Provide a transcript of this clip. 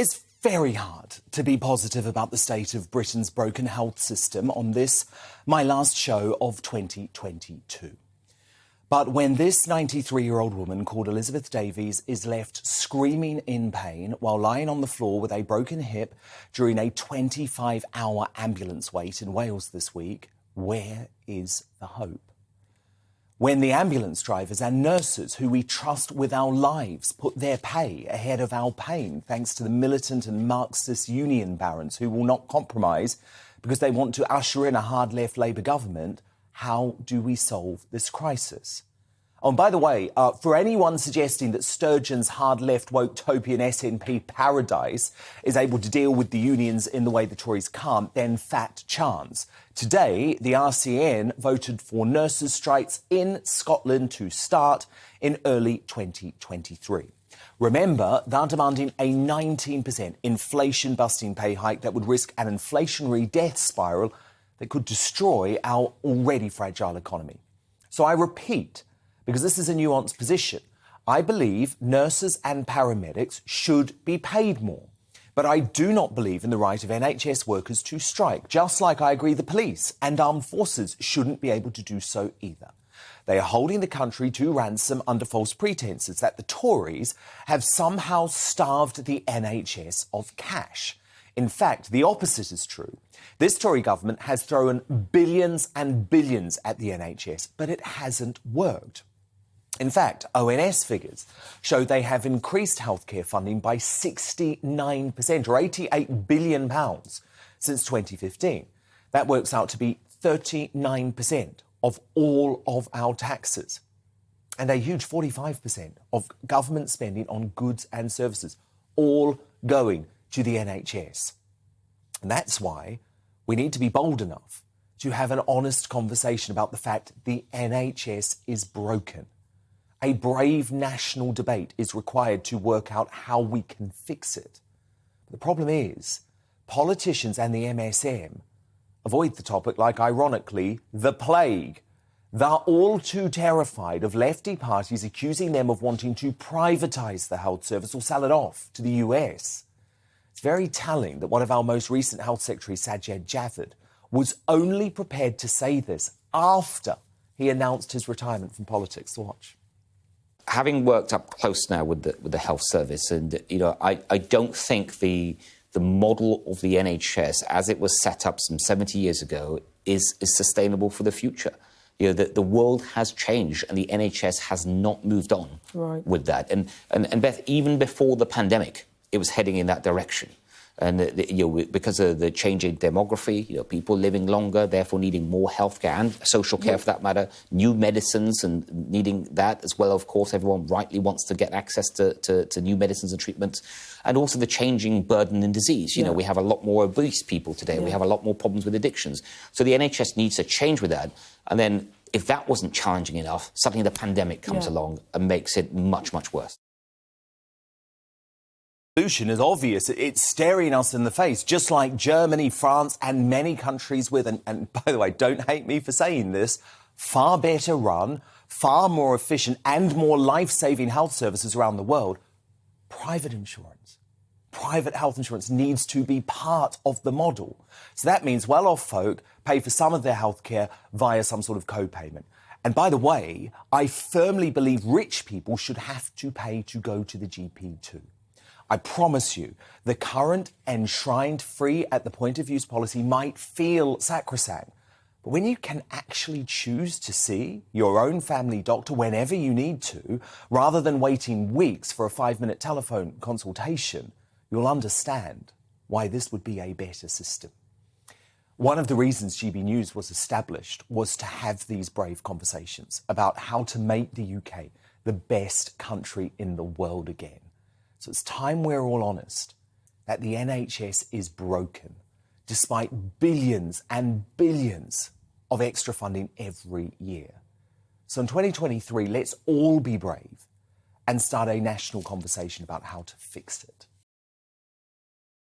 It's very hard to be positive about the state of Britain's broken health system on this, my last show of 2022. But when this 93-year-old woman called Elizabeth Davies is left screaming in pain while lying on the floor with a broken hip during a 25-hour ambulance wait in Wales this week, where is the hope? When the ambulance drivers and nurses who we trust with our lives put their pay ahead of our pain thanks to the militant and Marxist union barons who will not compromise because they want to usher in a hard-left Labour government, how do we solve this crisis? Oh, and by the way, for anyone suggesting that Sturgeon's hard-left woke-topian SNP paradise is able to deal with the unions in the way the Tories can't, then fat chance. Today, the RCN voted for nurses' strikes in Scotland to start in early 2023. Remember, they're demanding a 19% inflation-busting pay hike that would risk an inflationary death spiral that could destroy our already fragile economy. So I repeat, because this is a nuanced position, I believe nurses and paramedics should be paid more. But I do not believe in the right of NHS workers to strike, just like I agree the police and armed forces shouldn't be able to do so either. They are holding the country to ransom under false pretences that the Tories have somehow starved the NHS of cash. In fact, the opposite is true. This Tory government has thrown billions and billions at the NHS, but it hasn't worked. In fact, ONS figures show they have increased healthcare funding by 69%, or £88 billion, since 2015. That works out to be 39% of all of our taxes, and a huge 45% of government spending on goods and services, all going to the NHS. And that's why we need to be bold enough to have an honest conversation about the fact the NHS is broken. A brave national debate is required to work out how we can fix it. The problem is, politicians and the MSM avoid the topic like, ironically, the plague. They're all too terrified of lefty parties accusing them of wanting to privatise the health service or sell it off to the US. It's very telling that one of our most recent health secretaries, Sajid Javid, was only prepared to say this after he announced his retirement from politics. Watch. Having worked up close now with the health service, and I don't think the model of the NHS as it was set up some 70 years ago is sustainable for the future. The world has changed and the NHS has not moved on with that. And Beth, even before the pandemic, it was heading in that direction. And because of the changing demography, people living longer, therefore needing more healthcare and social care for that matter, new medicines and needing that as well. Of course, everyone rightly wants to get access to new medicines and treatments, and also the changing burden in disease. We have a lot more obese people today. We have a lot more problems with addictions. So the NHS needs to change with that. And then if that wasn't challenging enough, suddenly the pandemic comes along and makes it much, much worse. The solution is obvious. It's staring us in the face, just like Germany, France and many countries with, and by the way, don't hate me for saying this, far better run, far more efficient and more life-saving health services around the world. Private insurance, private health insurance needs to be part of the model. So that means well-off folk pay for some of their healthcare via some sort of co-payment. And by the way, I firmly believe rich people should have to pay to go to the GP too. I promise you, the current enshrined free at the point of use policy might feel sacrosanct, but when you can actually choose to see your own family doctor whenever you need to, rather than waiting weeks for a 5-minute telephone consultation, you'll understand why this would be a better system. One of the reasons GBNews was established was to have these brave conversations about how to make the UK the best country in the world again. So it's time we're all honest that the NHS is broken, despite billions and billions of extra funding every year. So in 2023, let's all be brave and start a national conversation about how to fix it.